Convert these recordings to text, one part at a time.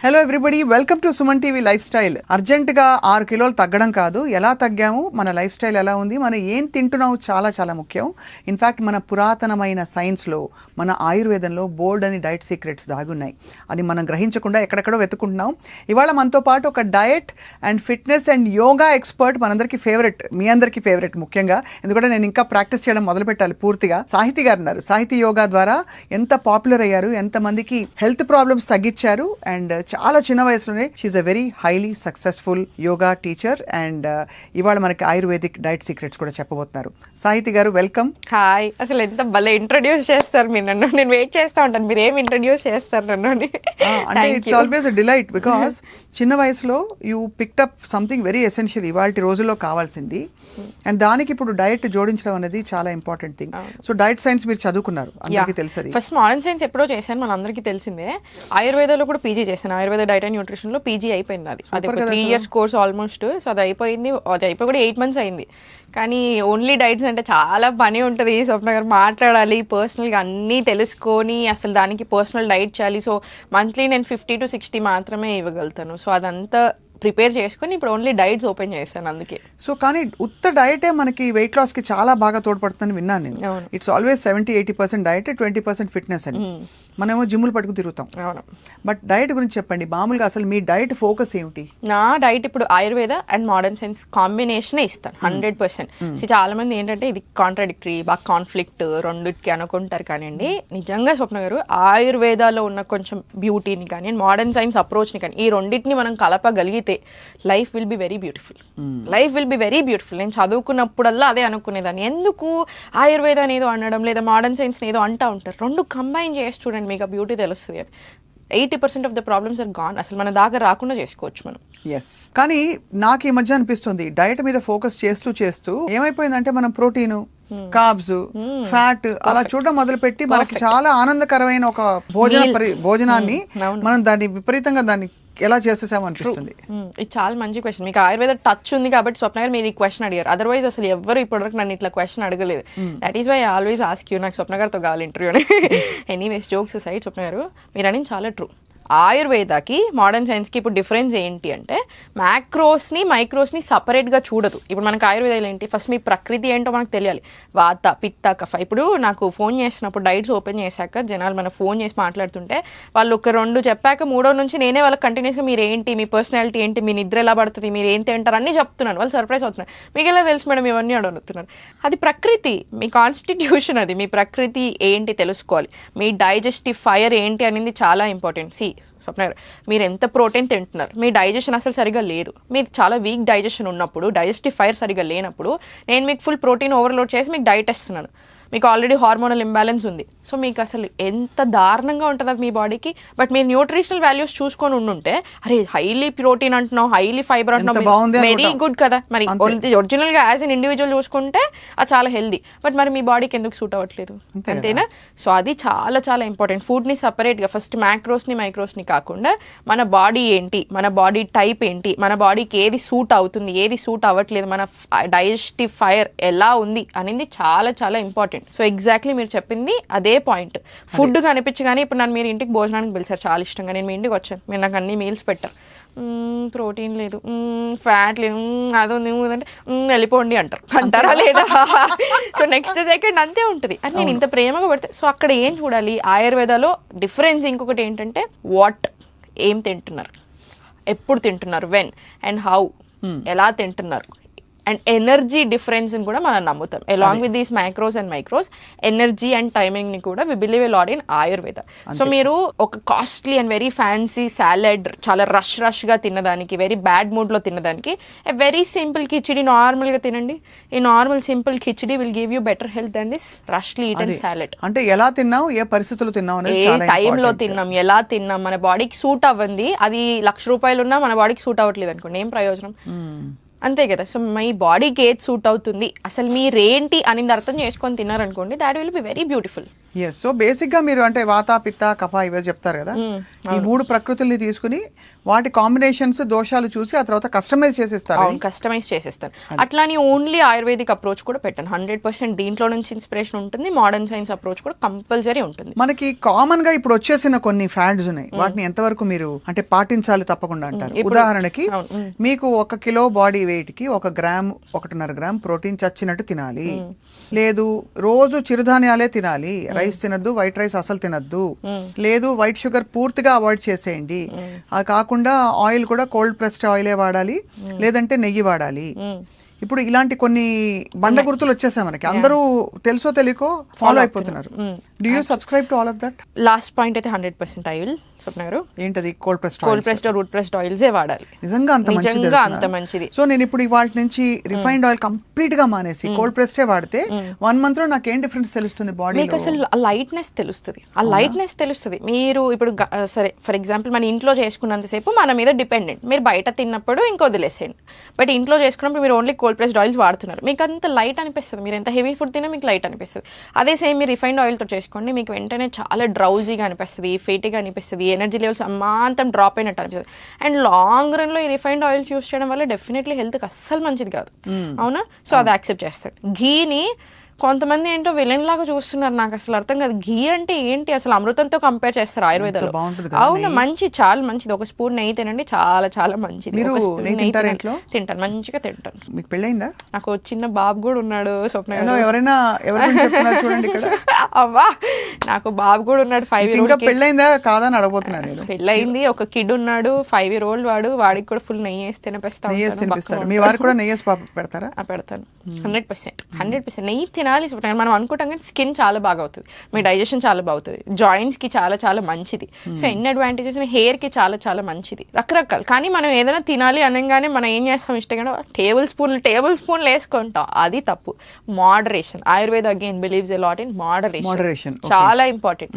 Hello everybody, welcome to Suman TV life style. అర్జెంటుగా 6 కిలోలు తగ్గడం కాదు, ఎలా తగ్గాము, మన లైఫ్ స్టైల్ ఎలా ఉంది, మనం ఏం తింటున్నాము చాలా చాలా ముఖ్యం. ఇన్ఫ్యాక్ట్ మన పురాతనమైన సైన్స్లో, మన ఆయుర్వేదంలో బోల్డ్ అని డైట్ సీక్రెట్స్ దాగున్నాయి. అది మనం గ్రహించకుండా ఎక్కడెక్కడో వెతుకుంటున్నాం. ఇవాళ మనతో పాటు ఒక diet and fitness and yoga expert, మనందరికీ ఫేవరెట్, మీ అందరికీ ఫేవరెట్ ముఖ్యంగా, ఎందుకంటే నేను ఇంకా ప్రాక్టీస్ చేయడం మొదలు పెట్టాలి పూర్తిగా. సాహితీ గారు ఉన్నారు. సాహితీ యోగా ద్వారా ఎంత పాపులర్ అయ్యారు, ఎంతమందికి హెల్త్ ప్రాబ్లమ్స్ తగ్గించారు. అండ్ చాలా చిన్న వయసులోనే she a very highly successful yoga teacher. And ఇవాళ మనకి ఆయుర్వేదిక్ డైట్ సీక్రెట్స్ కూడా చెప్పబోతున్నారు. సాహితీ గారు, వెల్కమ్. హాయ్. అసలు ఎంత భలే ఇంట్రడ్యూస్ చేస్తారు మీరు నన్ను. నేను వెయిట్ చేస్తూ ఉంటాను మీరు ఏం ఇంట్రడ్యూస్ చేస్తారు నన్ను అని. అంటే it's always a delight because చిన్న వయసులో you picked up something very essential, ఇవాళ రోజుల్లో కావాల్సింది. అండ్ దానికి ఇప్పుడు డైట్ జోడించడం అనేది చాలా important thing. So diet science మీరు చదువుకున్నారు, అందరికీ తెలుసు. ఫస్ట్ మోడర్న్ సైన్స్ ఎప్పుడో చేశాను, మన అందరికీ తెలిసిందే. ఆయుర్వేదంలో కూడా పీజీ చేశాను. ఆయుర్వేద డైట్ అండ్ న్యూట్రిషన్ లో పీజీ అయిపోయింది. అది 3 years కోర్స్ ఆల్మోస్ట్. సో అది అయిపోయింది. అది అయిపోయి కూడా 8 months అయింది. కానీ ఓన్లీ డైట్స్ అంటే చాలా పని ఉంటుంది. స్వప్న గారు మాట్లాడాలి, పర్సనల్గా అన్నీ తెలుసుకొని అసలు దానికి పర్సనల్ డైట్ చేయాలి. సో మంత్లీ నేను 50 to 60 మాత్రమే ఇవ్వగలుగుతాను. సో అదంతా ప్రిపేర్ చేసుకుని ఇప్పుడు ఓన్లీ డైట్స్ ఓపెన్ చేశాను అందుకే. సో కానీ ఉత్త డైటే మనకి వెయిట్ లాస్ కి చాలా బాగా తోడ్పడుతుందని విన్నాను నేను. ఇట్స్ ఆల్వేస్ 70-80% డైట్, 20% ఫిట్నెస్ అని. మనమేమో జిమ్లు పట్టుకు తిరుగుతాం. అవును. బట్ డైట్ గురించి చెప్పండి, మామూలుగా అసలు మీ డైట్ ఫోకస్ ఏమిటి? నా డైట్ ఇప్పుడు Ayurveda and modern science combination ఇస్తాను 100%. సో చాలా మంది ఏంటంటే ఇది కాంట్రాడిక్టరీ, బాగా కాన్ఫ్లిక్ట్ రెండుకి అనుకుంటారు. కానివ్వండి, నిజంగా స్వప్న గారు ఆయుర్వేదాలో ఉన్న కొంచెం బ్యూటీని కానీ మోడర్న్ సైన్స్ అప్రోచ్ని కానీ ఈ రెండింటిని మనం కలపగలిగితే life will be very beautiful. Life will be very beautiful. నేను చదువుకున్నప్పుడల్లా అదే అనుకునేదాన్ని. ఎందుకు ఆయుర్వేద ఏదో అనడం లేదా మోడర్న్ సైన్స్ ఏదో అంటూ ఉంటారు. రెండు కంబైన్ చేసి చూడండి, మీకు బ్యూటీ తెలుస్తుంది అని. 80% of the problems are gone. అసలు మన దాకా రాకుండా చేసుకోవచ్చు మనం. ఎస్. కానీ నాకు ఈ మధ్య అనిపిస్తుంది డైట్ మీద ఫోకస్ చేస్తూ ఏమైపోయిందంటే మనం ప్రోటీన్, కార్బ్స్, ఫ్యాట్ అలా చూడడం మొదలుపెట్టి మనకి చాలా ఆనందకరమైన ఒక భోజనాన్ని మనం దాన్ని విపరీతంగా దాన్ని ఎలా చేసేసామో అనిపిస్తుంది. ఇది చాలా మంచి క్వశ్చన్. మీకు ఆయుర్వేద టచ్ ఉంది కాబట్టి స్వప్న గారు మీరు ఈ క్వశ్చన్ అడిగారు. అదర్వైజ్ అసలు ఎవరు ఇప్పటివరకు నన్ను ఇట్లా క్వశ్చన్ అడగలేదు. That is why I always ask you. నాకు స్వప్న గారితో కావాలి ఇంటర్వ్యూ అని. ఎనీవేస్, జోక్స్ సైడ్, స్వప్న గారు మీరు అనేది చాలా ట్రూ. ఆయుర్వేదకి మోడర్న్ సైన్స్కి ఇప్పుడు డిఫరెన్స్ ఏంటి అంటే మ్యాక్రోస్ని మైక్రోస్ని సపరేట్గా చూడదు. ఇప్పుడు మనకు ఆయుర్వేదాలు ఏంటి, ఫస్ట్ మీ ప్రకృతి ఏంటో మనకు తెలియాలి. వాత, పిత్త, కఫ. ఇప్పుడు నాకు ఫోన్ చేసినప్పుడు డైట్స్ ఓపెన్ చేశాక జనాలు మన ఫోన్ చేసి మాట్లాడుతుంటే వాళ్ళు ఒక 2 చెప్పాక 3వ నుంచి నేనే వాళ్ళకి కంటిన్యూస్గా మీరు ఏంటి, మీ పర్సనాలిటీ ఏంటి, మీ నిద్ర ఎలా పడుతుంది, మీరు ఏం తింటారు అన్నీ చెప్తున్నాను. వాళ్ళు సర్ప్రైజ్ అవుతున్నారు. మీకు ఎలా తెలుసు మేడం ఇవన్నీ అడుగుతున్నారు. అది ప్రకృతి, మీ కాన్స్టిట్యూషన్, అది మీ ప్రకృతి ఏంటి తెలుసుకోవాలి. మీ డైజెస్టివ్ ఫైర్ ఏంటి అనేది చాలా ఇంపార్టెంట్. స్వప్న గారు, మీరు ఎంత ప్రోటీన్ తింటున్నారు, మీ డైజెషన్ అసలు సరిగా లేదు, మీరు చాలా వీక్ డైజెషన్ ఉన్నప్పుడు, డైజెస్టివ్ ఫైర్ సరిగా లేనప్పుడు నేను మీకు ఫుల్ ప్రోటీన్ ఓవర్లోడ్ చేసి మీకు డైట్ ఇస్తున్నాను. మీకు ఆల్రెడీ హార్మోనల్ ఇంబ్యాలెన్స్ ఉంది. సో మీకు అసలు ఎంత దారుణంగా ఉంటుంది అది మీ బాడీకి. బట్ మీరు న్యూట్రిషనల్ వాల్యూస్ చూసుకొని ఉండుంటే, అరే హైలీ ప్రోటీన్ అంటున్నావు, హైలీ ఫైబర్ అంటున్నావు, వెరీ గుడ్ కదా. మరి ఒరిజినల్గా యాజ్ అన్ ఇండివిజువల్ చూసుకుంటే అది చాలా హెల్దీ. బట్ మరి మీ బాడీకి ఎందుకు సూట్ అవ్వట్లేదు, అంతేనా? సో అది చాలా చాలా ఇంపార్టెంట్. ఫుడ్ని సపరేట్గా ఫస్ట్ మ్యాక్రోస్ని మైక్రోస్ని కాకుండా మన బాడీ ఏంటి, మన బాడీ టైప్ ఏంటి, మన బాడీకి ఏది సూట్ అవుతుంది, ఏది సూట్ అవ్వట్లేదు, మన డైజెస్టివ్ ఫైర్ ఎలా ఉంది అనేది చాలా చాలా ఇంపార్టెంట్. సో ఎగ్జాక్ట్లీ మీరు చెప్పింది అదే పాయింట్. ఫుడ్ కనిపించగానే ఇప్పుడు నన్ను మీరు ఇంటికి భోజనానికి పిలిచారు చాలా ఇష్టంగా, నేను మీ ఇంటికి వచ్చాను, మీరు నాకు అన్ని మీల్స్ పెట్టారు, ప్రోటీన్ లేదు, ఫ్యాట్ లేదు, అది ఉంది అంటే వెళ్ళిపోండి అంటారా లేదా? సో నెక్స్ట్ సెకండ్ అంతే ఉంటుంది. అది నేను ఇంత ప్రేమగా పెడితే. సో అక్కడ ఏం చూడాలి, ఆయుర్వేదాలో డిఫరెన్స్ ఇంకొకటి ఏంటంటే వాట్, ఏం తింటున్నారు, ఎప్పుడు తింటున్నారు, వెన్ అండ్ హౌ, ఎలా తింటున్నారు, అండ్ ఎనర్జీ డిఫరెన్స్ కూడా మనం నమ్ముతాం. Along with these micros and micros, energy and timing ని కూడా we believe a lot in Ayurveda. So మీరు ఒక costly and very fancy salad చాలా రష్ గా తినదానికి, వెరీ బ్యాడ్ మూడ్ లో తినదానికి a very simple khichdi normal గా తినండి. ఈ normal simple khichdi will give you better health then this rushly eaten salad. అంటే ఎలా తిన్నాం, ఏ పరిస్థితుల్లో తిన్నాం, ఏ టైంలో తిన్నాం, ఎలా తిన్నాం, మన బాడీకి సూట్ అవ్వండి. అది ₹1,00,000 ఉన్నా మన బాడీకి సూట్ అవ్వట్లేదు అనుకోండి, ఏం ప్రయోజనం? అంతే కదా. సో మీ బాడీకి ఏది సూట్ అవుతుంది, అసలు మీరేంటి అనేది అర్థం చేసుకొని తిన్నారనుకోండి, that will be very beautiful. Yes. So basic గా మీరు అంటే వాత పిత్త కఫ ఇవే చెప్తారు కదా, ఈ 3 ప్రకృతుల్ని తీసుకుని వాటి కాంబినేషన్స్ దోషాలు చూసి ఆ తర్వాత కస్టమైజ్ చేసిస్తారు. అవును, కస్టమైజ్ చేసేస్తాను. అట్లాని ఓన్లీ ఆయుర్వేదిక్ అప్రోచ్ కూడా పెట్టాను. 100% దీంట్లో నుంచి ఇన్స్పిరేషన్ ఉంటుంది. మోడర్న్ సైన్స్ అప్రోచ్ కూడా కంపల్సరీ ఉంటుంది. మనకి కామన్ గా ఇప్పుడు వచ్చేసిన కొన్ని ఫ్యాడ్స్ ఉన్నాయి, వాటిని ఎంతవరకు మీరు అంటే పాటించాలి తప్పకుండా అంటారు? ఉదాహరణకి మీకు 1 కిలో బాడీ వెయిట్ కి 1 గ్రామ్ 1.5 గ్రామ్ ప్రోటీన్ చచ్చినట్టు తినాలి, లేదు రోజు చిరుధాన్యాలే తినాలి, రైస్ తినద్దు, వైట్ రైస్ అసలు తినద్దు, లేదు వైట్ షుగర్ పూర్తిగా అవాయిడ్ చేసేయండి, అది కాకుండా ఆయిల్ కూడా కోల్డ్ ప్రెస్డ్ ఆయిలే వాడాలి, లేదంటే నెయ్యి వాడాలి. ఇప్పుడు ఇలాంటి కొన్ని బండ గుర్తులు వచ్చేసాయి మనకి, అందరూ తెలుసో తెలియకో ఫాలో అయిపోతున్నారు. Do you subscribe to all of that? Last point అయితే 100% ఆయిల్ స్వప్న గారు. ఏంటది? కోల్డ్ ప్రెస్డ్ రూట్ ప్రెస్డ్ ఆయిల్సే వాడాలి. నిజంగా అంత మంచిది. సో నేను ఇప్పుడు ఇవాళ నుంచి రిఫైన్డ్ ఆయిల్ కంప్లీట్ గా మానేసి కోల్డ్ ప్రెస్డే వాడితే 1 month లో నాకు ఏం డిఫరెన్స్ తెలుస్తుంది బాడీ? మీకు అసలు ఆ లైట్నెస్ తెలుస్తుంది. మీరు ఇప్పుడు సరే ఫర్ ఎగ్జాంపుల్ మన ఇంట్లో చేసుకున్నంతసేపు మన మీద డిపెండెంట్, మీరు బయట తిన్నప్పుడు ఇంకో వదిలేసేయండి. బట్ ఇంట్లో చేసుకున్నప్పుడు మీరు ఓన్లీ కోల్డ్ ప్రెస్డ్ ఆయిల్స్ వాడుతున్నారు, మీకు అంత లైట్ అనిపిస్తుంది. మీరు ఎంత హెవీ ఫుడ్ తిన్నా మీకు లైట్ అనిపిస్తుంది. అదే సేమ్ మీరు రిఫైన్డ్ ఆయిల్తో చేసుకోండి, మీకు వెంటనే చాలా డ్రౌజీగా అనిపిస్తుంది, ఫేటీగా అనిపిస్తుంది, ఎనర్జీ లెవెల్స్ అమాంతం డ్రాప్ అయినట్టు అనిపిస్తుంది. అండ్ లాంగ్ రన్ లో ఈ రిఫైన్డ్ ఆయిల్స్ యూస్ చేయడం వల్ల డెఫినెట్లీ హెల్త్కి అస్సలు మంచిది కాదు, అవునా? సో అది యాక్సెప్ట్ చేస్తాడు. ఘీని కొంతమంది ఏంటో విలన్ లాగా చూస్తున్నారు, నాకు అసలు అర్థం కాదు. ఘీ అంటే ఏంటి అసలు? అమృతంతో కంపేర్ చేస్తారు ఆయుర్వేదంలో. అవును, మంచి చాలా మంచిది. 1 స్పూన్ నెయ్యి తినండి, చాలా చాలా మంచిది. తింటాను, మంచిగా తింటాను. మీకు పెళ్ళైందా? నాకు చిన్న బాబు కూడా ఉన్నాడు స్వప్న. ఎవరైనా చూడండి ఇక్కడ. అవ్వా, నాకు బాబు కూడా ఉన్నాడు. 5 year old. పెళ్ళైందా కాదని అడగబోతున్నాను. పెళ్ళయింది, ఒక కిడ్ ఉన్నాడు, 5 year old వాడు. వాడికి కూడా ఫుల్ నెయ్యి వేసి తినిపిస్తాను. మీ వారికి కూడా నెయ్యి పెడతారా? పెడతాను. 100% నెయ్యి తినాలి. మనం అనుకుంటాం కానీ స్కిన్ చాలా బాగా అవుతుంది, మీ డైజెషన్ చాలా బాగుతుంది, జాయింట్స్ కి చాలా చాలా మంచిది. సో ఎన్ని అడ్వాంటేజెస్, హెయిర్ కి చాలా చాలా మంచిది, రకరకాలు. కానీ మనం ఏదైనా తినాలి అనగానే మనం ఏం చేస్తాం, ఇష్టంగా టేబుల్ స్పూన్లు వేసుకుంటాం. అది తప్పు. Moderation. Ayurveda again believes a lot in moderation. చాలా ఇంపార్టెంట్.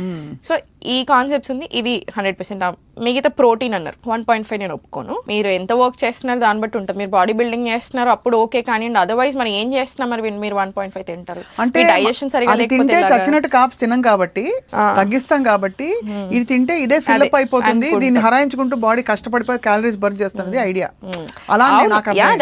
సో ఈ కాన్సెప్ట్స్ ఉంది. ఇది 100%. మిగతా ప్రోటీన్ అన్నారు 1.5 నేను ఒప్పుకోను. మీరు ఎంత వర్క్ చేస్తున్నారు దాన్ని బట్టి ఉంటుంది. మీరు బాడీ బిల్డింగ్ చేస్తున్నారు అప్పుడు ఓకే, కానీ అదర్వైజ్ మనం ఏం చేస్తున్నాం మరి మీరు 1.5 తింటారు అంటే డైజెషన్ సరిగా లేకపోతే చచ్చినట్టు కాప్స్ తినం కాబట్టి తగ్గిస్తాం కాబట్టి ఇది తింటే ఇదే ఫిల్అప్ అయిపోతుంది, దీన్ని హరాయించుకుంటూ బాడీ కష్టపడిపోయి క్యాలరీస్ బర్న్ చేస్తుంది ఐడియా. అలా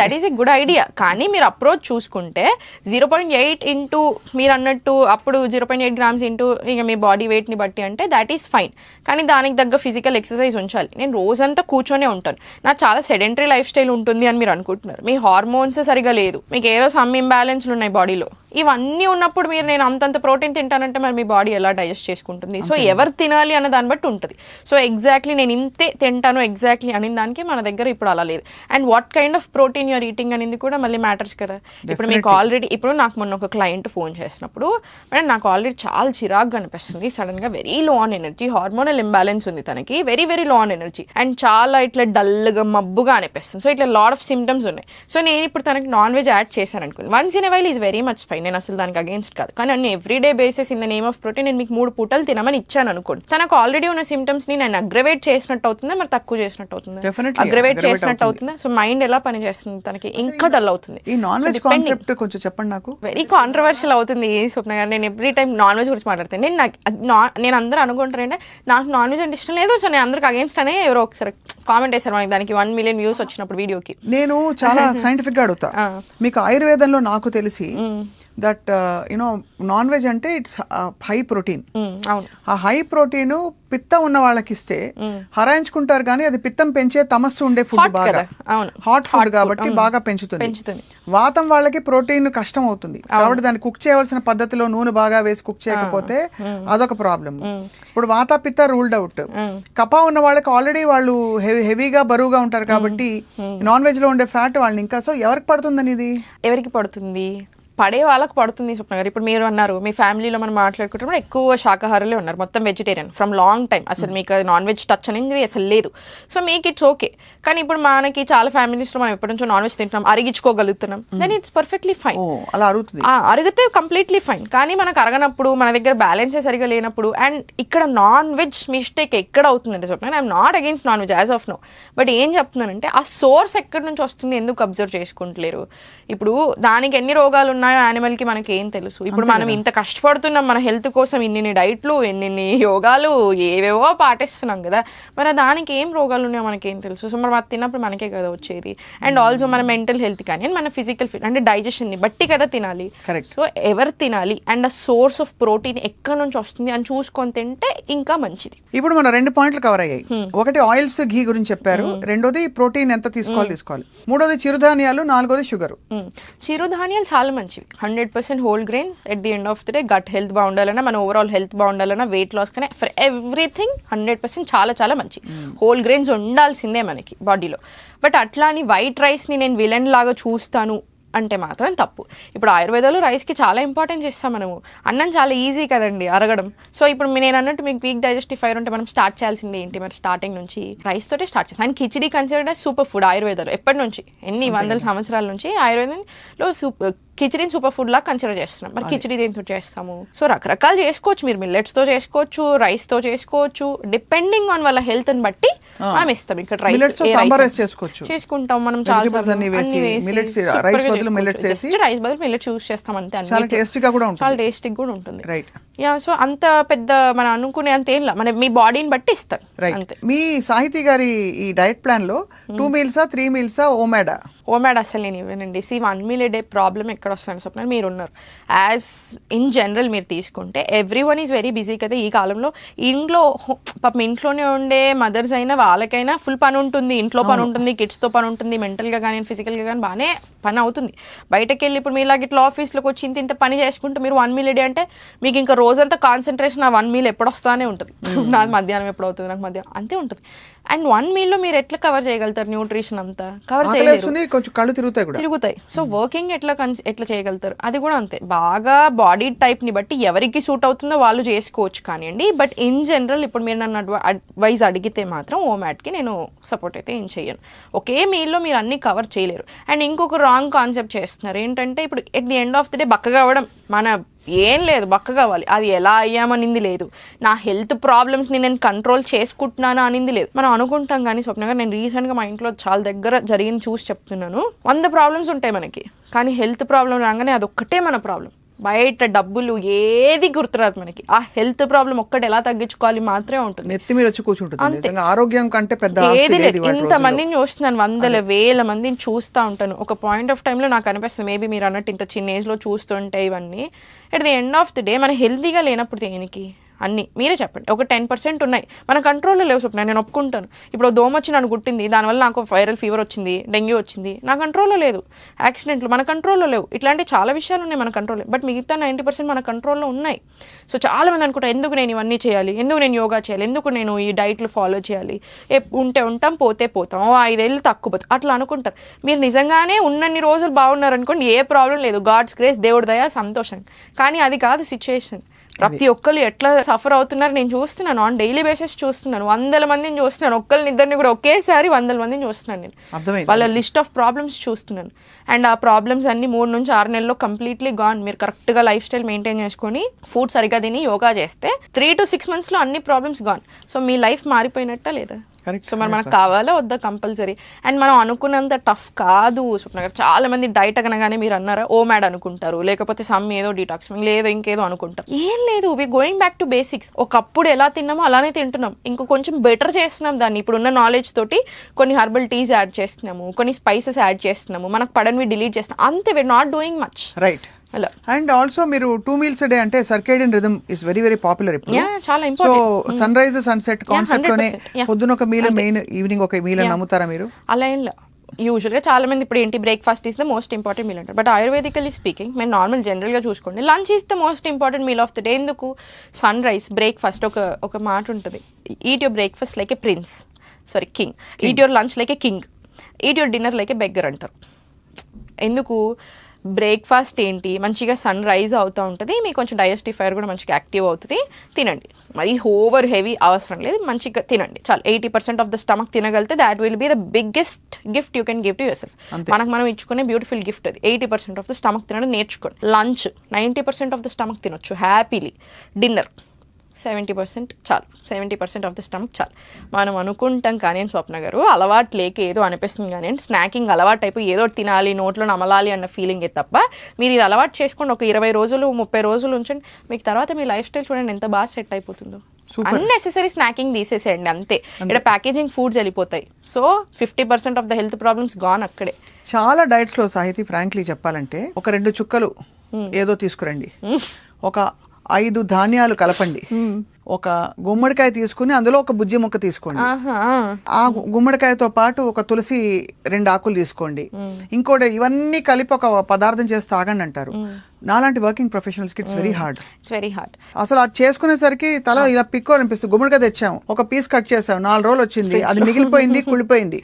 that is a good idea. కానీ మీరు అప్రోచ్ చూసుకుంటే 0.8 ఇంటూ మీరు అన్నట్టు అప్పుడు 0.8 grams ఇంటూ ఇక మీ బాడీ వెయిట్ ని బట్టి అంటే దాట్ ఈస్ ఫైన్. కానీ దానికి తగ్గ ఫిజికల్ ఎక్సర్సైజ్ ఉంచాలి. నేను రోజంతా కూర్చొనే ఉంటాను, నాకు చాలా సెడెంటరీ లైఫ్ స్టైల్ ఉంటుంది అని మీరు అనుకుంటున్నారు. మీ హార్మోన్స్ సరిగా లేదు, మీకు ఏదో సమ్ ఇంబ్యాలెన్స్లు ఉన్నాయి బాడీలో. ఇవన్నీ ఉన్నప్పుడు మీరు నేను అంతంత ప్రోటీన్ తింటానంటే మరి మీ బాడీ ఎలా డైజెస్ట్ చేసుకుంటుంది? సో ఎవరు తినాలి అన్న దాన్ని బట్టి ఉంటుంది. సో ఎగ్జాక్ట్లీ నేను ఇంతే తింటాను ఎగ్జాక్ట్లీ అనే దానికి మన దగ్గర ఇప్పుడు అలా లేదు. And what kind of protein you're eating అనేది కూడా మళ్ళీ మ్యాటర్స్ కదా. ఇప్పుడు మీకు ఆల్రెడీ ఇప్పుడు నాకు మొన్న ఒక క్లయింట్ ఫోన్ చేసినప్పుడు మేడం నాకు ఆల్రెడీ చాలా చిరాగ్గా అనిపిస్తుంది, సడన్ గా very low on energy, hormonal imbalance ఉంది తనకి, very very low on energy, and చాలా ఇట్లా డల్గా మబ్బుగా అనిపిస్తుంది. సో ఇట్లా లాట్ ఆఫ్ సిమ్టమ్స్ ఉన్నాయి. సో నేను ఇప్పుడు తనకి నాన్ వెజ్ యాడ్ చేశాను అనుకోండి, once in a while is very much fine, నేను అసలు దానికి అగేన్స్ట్ కాదు. కానీ నేను everyday basis in the name of protein నేను మీకు 3 పూటలు తినమని ఇచ్చాను అనుకోండి, తనకు ఆల్రెడీ ఉన్న సిమ్టమ్స్ ని నేను అగ్రవేట్ చేసినట్టు అవుతుందా మరి తక్కువ చేసినట్టు అవుతుందా? అగ్రవేట్ చేసినట్టు అవుతుందా? సో మైండ్ ఎలా పనిచేస్తుంది తనకి, ఇంకా డల్ అవుతుంది. ఈ నాన్ వెజ్ కాన్సెప్ట్ కొంచెం చెప్పండి నాకు. వెరీ కాంట్రవర్షియల్ అవుతుంది స్వప్న గారు. నేను ఎవ్రీ టైం నాన్ వెజ్ గురించి మాట్లాడతాను. నేను అందరూ అనుకుంటారంటే నాకు నాన్ వెజ్ అంటే ఇష్టం లేదు, సో నేను అందరికి అగేన్స్ట్ అనే ఎవరో ఒకసారి కామెంట్ చేశారు మనకి, దానికి 1 million వ్యూస్ వచ్చినప్పుడు వీడియోకి. నేను చాలా సైంటిఫిక్ గా అడుగుతా, మీకు ఆయుర్వేదంలో నాకు తెలిసి దట్ యునో నాన్ వెజ్ అంటే ఇట్స్ హై ప్రోటీన్. ఆ హై ప్రోటీన్ పిత్తం ఉన్న వాళ్ళకి ఇస్తే హరాయించుకుంటారు, కానీ అది పిత్తం పెంచే తమస్సు ఉండే ఫుడ్, బాగా హాట్ ఫుడ్ కాబట్టి బాగా పెంచుతుంది. వాతం వాళ్ళకి ప్రోటీన్ కష్టం అవుతుంది కాబట్టి దాన్ని కుక్ చేయవలసిన పద్ధతిలో నూనె బాగా వేసి కుక్ చేయకపోతే అదొక ప్రాబ్లం. ఇప్పుడు వాత పిత్త రూల్డ్ అవుట్. కపా ఉన్న వాళ్ళకి ఆల్రెడీ వాళ్ళు హెవీగా బరువుగా ఉంటారు కాబట్టి నాన్ వెజ్ లో ఉండే ఫ్యాట్ వాళ్ళని ఇంకా. సో ఎవరికి పడుతుందని ఇది ఎవరికి పడుతుంది? పడే వాళ్ళకి పడుతుంది స్వప్న గారు. ఇప్పుడు మీరు అన్నారు మీ ఫ్యామిలీలో మనం మాట్లాడుకుంటున్నప్పుడు ఎక్కువ శాకాహారులే ఉన్నారు, మొత్తం వెజిటేరియన్ ఫ్రమ్ లాంగ్ టైం, అసలు మీకు నాన్ వెజ్ టచ్ అనేది అసలు లేదు. సో మీకు ఇట్స్ ఓకే. కానీ ఇప్పుడు మనకి చాలా ఫ్యామిలీస్లో మనం ఎప్పటి నుంచో నాన్ వెజ్ తింటున్నాం, అరిగించుకోగలుగుతున్నాం, దెన్ ఇట్స్ పర్ఫెక్ట్లీ ఫైన్. అలా అరుగుతుంది, అరిగితే కంప్లీట్లీ ఫైన్. కానీ మనకు అరగనప్పుడు, మన దగ్గర బ్యాలెన్సే సరిగా లేనప్పుడు, అండ్ ఇక్కడ నాన్ వెజ్ మిస్టేక్ ఎక్కడ అవుతుందంటే Swapna, I'm not against non veg as of now, but ఏం చెప్తున్నానంటే ఆ సోర్స్ ఎక్కడి నుంచి వస్తుంది ఎందుకు అబ్జర్వ్ చేసుకుంటలేరు? ఇప్పుడు దానికి ఎన్ని రోగాలు ఉన్నాయో యానిమల్ కి మనకి ఏం తెలుసు. ఇప్పుడు మనం ఇంత కష్టపడుతున్నాం మన హెల్త్ కోసం, ఇన్ని డైట్లు, ఎన్ని యోగాలు, ఏవేవో పాటిస్తున్నాం కదా, మరి దానికి ఏం రోగాలు ఉన్నాయో మనకేం తెలుసు. సో మరి తిన్నప్పుడు మనకే కదా వచ్చేది. అండ్ ఆల్సో మన మెంటల్ హెల్త్ కానీ మన ఫిజికల్ ఫిట్ అంటే డైజెషన్ ని బట్టి కదా తినాలి. సో ఎవరు తినాలి అండ్ ఆ సోర్స్ ఆఫ్ ప్రోటీన్ ఎక్కడి నుంచి వస్తుంది అని చూసుకొని తింటే ఇంకా మంచిది. ఇప్పుడు మనం 2 పాయింట్లు కవర్ అయ్యాయి. ఒకటి ఆయిల్స్, ఘీ గురించి చెప్పారు. రెండోది ప్రోటీన్ ఎంత తీసుకోవాలి. మూడోది చిరుధాన్యాలు. నాలుగోది షుగర్. చిరుధాన్యాలు చాలా మంచివి. 100% whole grains. At the end of the day gut health బాగుండాలన్నా, మన ఓవరాల్ హెల్త్ బాగుండాలన్నా, వెయిట్ లాస్ కానీ ఫర్ ఎవ్రీథింగ్ 100% చాలా చాలా మంచి హోల్ గ్రెయిన్స్ ఉండాల్సిందే మనకి బాడీలో. బట్ అట్లా అని వైట్ రైస్ని నేను విలన్ లాగా చూస్తాను అంటే మాత్రం తప్పు. ఇప్పుడు ఆయుర్వేదాలో రైస్కి చాలా ఇంపార్టెన్స్ ఇస్తాం మనము. అన్నం చాలా ఈజీ కదండి అరగడం. సో ఇప్పుడు నేను అన్నట్టు మీకు వీక్ డైజెస్టివ్ ఫైర్ ఉంటే మనం స్టార్ట్ చేయాల్సింది ఏంటి మరి? స్టార్టింగ్ నుంచి రైస్ తోటే స్టార్ట్ చేస్తాం. And khichdi considered as super food ఆయుర్వేదాలో. ఎప్పటి నుంచి, ఎన్ని వందల సంవత్సరాల నుంచి ఆయుర్వేదంలో కిచిడీని సూపర్ ఫుడ్ లాగా కన్సిడర్ చేస్తున్నాం. మరి కిచిడీ దేంతో చేస్తాము? సో రకరకాలు చేసుకోవచ్చు. మీరు మిల్లెట్స్ తో చేసుకోవచ్చు, రైస్ తో చేసుకోవచ్చు, డిపెండింగ్ ఆన్ వాళ్ళ హెల్త్ ని బట్టి మనం ఇస్తాం. ఇక్కడ రైస్ చేసుకుంటాం మనం, చాలా రైస్ బదులు మిల్లెట్స్ యూస్ చేస్తాం అంతే. చాలా టేస్టీగా కూడా ఉంటుంది. యా, సో అంత పెద్ద మనం అనుకునే అంత ఏం మన మీ బాడీని బట్టి ఇస్తాం అంతే. మీ సాహితీ గారి ఈ డైట్ ప్లాన్ లో 2 మీల్సా 3 మీల్సా ఓమాడ్ అసలు నేను ఇవ్వనండి. 1 మీల్ ఏ డే ప్రాబ్లం ఎక్కడ వస్తుంది స్వప్న? మీరు ఉన్నారు. యాజ్ ఇన్ జనరల్ మీరు తీసుకుంటే every one is very busy కదా ఈ కాలంలో. పాపం ఇంట్లోనే ఉండే మదర్స్ అయినా వాళ్ళకైనా ఫుల్ పని ఉంటుంది. ఇంట్లో పని ఉంటుంది, కిడ్స్తో పని ఉంటుంది, మెంటల్గా కానీ ఫిజికల్గా కానీ బాగానే పని అవుతుంది. బయటకు వెళ్ళి ఇప్పుడు మీరు ఇట్లా ఆఫీస్లోకి వచ్చి ఇంత పని చేసుకుంటూ మీరు 1 మీల్ ఏ డే అంటే మీకు ఇంకా రోజంతా కాన్సన్ట్రేషన్ ఆ 1 మీల్ ఎప్పుడు వస్తానే ఉంటుంది. నాది మధ్యాహ్నం ఎప్పుడు అవుతుంది, నాకు మధ్యాహ్నం అంతే ఉంటుంది. అండ్ 1 మీల్లో మీరు ఎట్లా కవర్ చేయగలుగుతారు? న్యూట్రిషన్ అంతా కవర్ చేయలేరు, కొంచెం కళ్ళు తిరుగుతాయి. సో వర్కింగ్ ఎట్లా చేయగలుగుతారు? అది కూడా అంతే. బాగా బాడీ టైప్ ని బట్టి ఎవరికి సూట్ అవుతుందో వాళ్ళు చేసుకోవచ్చు కానివ్వండి. బట్ ఇన్ జనరల్ ఇప్పుడు మీరు నన్ను అడ్వైజ్ అడిగితే మాత్రం ఓమాట్కి నేను సపోర్ట్ అయితే ఏం చేయను. ఒకే మీల్లో మీరు అన్ని కవర్ చేయలేరు. అండ్ ఇంకొక రాంగ్ కాన్సెప్ట్ చేస్తున్నారు ఏంటంటే, ఇప్పుడు at the end of the day బక్కగా అవ్వడం మన ఏం లేదు, బక్క కావాలి అది ఎలా అయ్యామనింది లేదు, నా హెల్త్ ప్రాబ్లమ్స్ని నేను కంట్రోల్ చేసుకుంటున్నాను అనింది లేదు. మనం అనుకుంటాం కానీ స్వప్న గారు, నేను రీసెంట్గా మా ఇంట్లో చాలా దగ్గర జరిగింది చూసి చెప్తున్నాను. 100 ప్రాబ్లమ్స్ ఉంటాయి మనకి, కానీ హెల్త్ ప్రాబ్లం రాగానే అదొక్కటే మన ప్రాబ్లం. బయట డబ్బులు ఏది గుర్తురాదు మనకి. ఆ హెల్త్ ప్రాబ్లం ఒక్కటి ఎలా తగ్గించుకోవాలి మాత్రమే ఉంటుంది. నెత్తి మీద వచ్చి కూర్చుంటుంది. ఆరోగ్యం కంటే పెద్ద ఏది లేదు. ఇంతమందిని చూస్తున్నాను, వందల వేల మందిని చూస్తూ ఉంటాను. ఒక పాయింట్ ఆఫ్ టైంలో నాకు అనిపిస్తుంది, మేబీ మీరు అన్నట్టు ఇంత చిన్న ఏజ్లో చూస్తుంటే ఇవన్నీ at the end of the day మన హెల్తీగా లేనప్పుడు దేనికి అన్నీ మీరే చెప్పండి. ఒక 10% ఉన్నాయి మన కంట్రోల్లో లేవు స్వప్న, నేను ఒప్పుకుంటాను. ఇప్పుడు దోమ వచ్చి నన్ను గుట్టింది, దానివల్ల నాకు వైరల్ ఫీవర్ వచ్చింది, డెంగ్యూ వచ్చింది, నా కంట్రోల్లో లేదు. యాక్సిడెంట్లు మన కంట్రోల్లో లేవు. ఇట్లాంటి చాలా విషయాలు ఉన్నాయి మన కంట్రోల్లో. బట్ మిగతా 90% మన కంట్రోల్లో ఉన్నాయి. సో చాలా మంది అనుకుంటారు, ఎందుకు నేను ఇవన్నీ చేయాలి, ఎందుకు నేను యోగా చేయాలి, ఎందుకు నేను ఈ డైట్లు ఫాలో చేయాలి, ఉంటే ఉంటాం పోతే పోతాం, 5 ఏళ్ళు తక్కువ పోతాం అట్లా అనుకుంటారు. మీరు నిజంగానే ఉన్నన్ని రోజులు బాగున్నారు అనుకోండి, ఏ ప్రాబ్లం లేదు, గాడ్స్ గ్రేస్, దేవుడి దయ, సంతోషం. కానీ అది కాదు సిచ్యుయేషన్. ప్రతి ఒక్కరు ఎట్లా సఫర్ అవుతున్నారు నేను చూస్తున్నాను, ఆన్ డైలీ బేసిస్ చూస్తున్నాను. 100 మందిని చూస్తున్నాను, ఒక్కరినిద్దరిని కూడా ఒకేసారి 100 మందిని చూస్తున్నాను నేను. వాళ్ళ లిస్ట్ ఆఫ్ ప్రాబ్లమ్స్ చూస్తున్నాను. అండ్ ఆ ప్రాబ్లమ్స్ అన్ని 3 నుంచి 6 నెలల్లో కంప్లీట్లీ గాన్. మీరు కరెక్ట్గా లైఫ్ స్టైల్ మెయింటైన్ చేసుకొని ఫుడ్ సరిగా తిని యోగా చేస్తే 3 to 6 monthsలో అన్ని ప్రాబ్లమ్స్ గాన్. సో మీ లైఫ్ మారిపోయినట్టా లేదా? సో మరి మనకు కావాలా వద్దా? కంపల్సరీ. అండ్ మనం అనుకున్నంత టఫ్ కాదు స్వప్న గారు. చాలా మంది డైట్ అనగానే మీరు అన్నారా ఓమాడ్ అనుకుంటారు, లేకపోతే సమ్ ఏదో డీటాక్సింగ్ లేదో ఇంకేదో అనుకుంటారు. ఏం లేదు, we going back to basics. ఒకప్పుడు ఎలా తిన్నామో అలానే తింటున్నాం, ఇంకో కొంచెం బెటర్ చేస్తున్నాం దాన్ని. ఇప్పుడున్న నాలెడ్జ్ తోటి కొన్ని హర్బల్ టీస్ యాడ్ చేస్తున్నాము, కొన్ని స్పైసెస్ యాడ్ చేస్తున్నాము, మనకు పడనివి డిలీట్ చేస్తున్నాం అంతే. We're not doing much. Right. And also మీరు 2 మీల్స్ డే అంటే circadian rhythm is very very popular ఇప్పుడు. చాలా so sunrise sunset concept లోనే పొద్దున ఒక మీల్, మెయిన్ ఈవినింగ్ ఒక మీల్ అని నమ్ముతారా మీరు? అలా ఏం లేదు. యూజువల్గా చాలా మంది ఇప్పుడు ఏంటి breakfast is the most important meal అంటారు. బట్ ఆయుర్వేదికలీ స్పీకింగ్ మీరు నార్మల్ జనరల్గా చూసుకోండి, lunch is the most important meal of the day. ఎందుకు? Sunrise breakfast. ఒక మాట ఉంటుంది, eat your breakfast like a prince, sorry king, eat your lunch like a king, eat your dinner like a beggar అంటారు. ఎందుకు? Breakfast ఏంటి, మంచిగా sun rise అవుతూ ఉంటుంది, మీకు కొంచెం డైజెస్టివ్ ఫైర్ కూడా మంచిగా యాక్టివ్ అవుతుంది, తినండి. మరి ఓవర్ హెవీ అవసరం లేదు, మంచిగా తినండి చాలు. 80% ఆఫ్ ద స్టమక్ తినగలితే that will be the biggest gift you can give to yourself. మనకు మనం ఇచ్చుకునే బ్యూటిఫుల్ గిఫ్ట్ అది. 80% ఆఫ్ ద స్టమక్ తినడం నేర్చుకోండి. లంచ్ 90% ఆఫ్ ద స్టమక్ తినొచ్చు హ్యాపీలీ. డిన్నర్ 70% చాలు, 70% ఆఫ్ ద స్టమక్ చాలు. మనం అనుకుంటాం కానీ స్వప్న గారు అలవాటు లేక ఏదో అనిపిస్తుంది కానీ స్నాకింగ్ అలవాటు అయిపోయి ఏదో తినాలి నోట్లో నమలాలి అన్న ఫీలింగే తప్ప మీరు ఇది అలవాటు చేసుకోండి, ఒక 20 రోజులు 30 రోజులు ఉంచండి, మీకు తర్వాత మీ లైఫ్ స్టైల్ చూడండి ఎంత బాగా సెట్ అయిపోతుందో. అన్నెసెసరీ స్నాకింగ్ తీసేసేయండి అంతే, ఇక్కడ ప్యాకేజింగ్ ఫుడ్స్ వెళ్ళిపోతాయి. So 50% of the health problems gone అక్కడే. చాలా డైట్స్ లో సాహితీ ఫ్రాంక్లీ చెప్పాలంటే ఒక 2 చుక్కలు ఏదో తీసుకురండి, ఒక 5 ధాన్యాలు కలపండి, ఒక గుమ్మడికాయ తీసుకుని అందులో ఒక బుజ్జి ముక్క తీసుకోండి, ఆ గుమ్మడికాయతో పాటు ఒక తులసి 2 ఆకులు తీసుకోండి, ఇంకోటి ఇవన్నీ కలిపి ఒక పదార్థం చేసి తాగండి అంటారు. నాలాంటి వర్కింగ్ ప్రొఫెషనల్స్ కి ఇట్స్ వెరీ హార్డ్. అసలు అది చేసుకునేసరికి తల ఇలా పిక్కోవాలనిపిస్తుంది. గుమ్మడికాయ తెచ్చాం, ఒక పీస్ కట్ చేసాం, 4 రోజులు వచ్చింది, అది మిగిలిపోయింది, కుళ్ళిపోయింది.